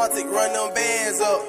Montic, run them bands up.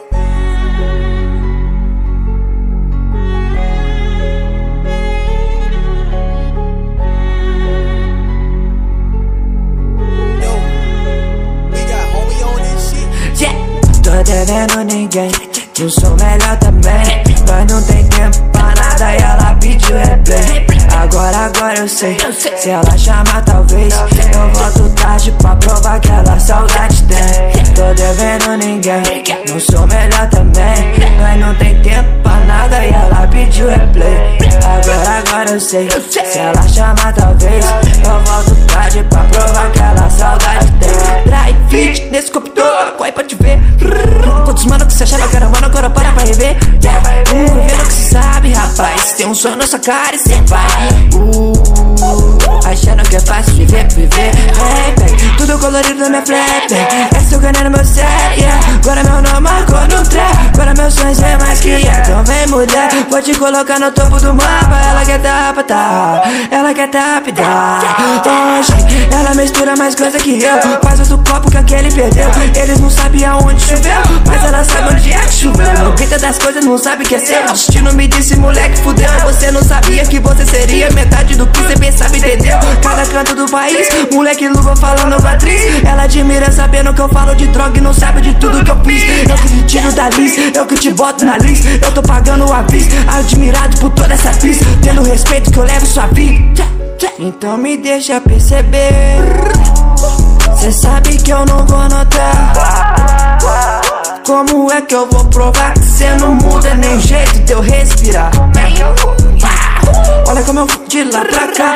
Tô devendo ninguém, não sou melhor também. Mas não tem tempo pra nada e ela pediu replay. Agora eu sei, se ela chamar talvez eu volto tarde pra provar que ela saudade tem. Tô devendo ninguém, não sou melhor também. Mas não tem tempo pra nada e ela pediu replay. Agora eu sei, se ela chamar talvez eu volto tarde pra provar que ela saudade tem. Drive fit nesse computador, corre pra te ver. Quantos mano que cê achava que era mano, agora para pra rever. Vendo que cê sabe, rapaz, tem um sonho na sua cara e cê vai. Achando que é fácil viver. Tudo colorido na minha flap. Essa eu ganhei no meu set, yeah. Agora meu nome marcou no trap. Agora meu sonho é mais que então vem mulher, vou te colocar no topo do mapa. Ela quer tapar, ela quer tapar. Hoje ela mistura mais coisa que eu. Faz outro copo que aquele perdeu. Eles não sabem aonde choveu, mas ela sabe onde é que choveu. No grita das coisas não sabe que é seu. O destino me disse, moleque, fudeu. Você não sabia que você seria metade do que você pensava, entendeu? Cada canto do país, moleque luva falando com a atriz. Ela admira sabendo que eu falo de droga e não sabe de tudo que eu fiz. Eu que te tiro da liz, eu que te boto na lista. Eu tô pagando o aviso, admirado por toda essa pista. Tendo respeito que eu levo sua vida. Então me deixa perceber. Cê sabe que eu não vou notar. Como é que eu vou provar que cê não muda nem jeito de eu respirar? Olha como eu fui de lá pra cá.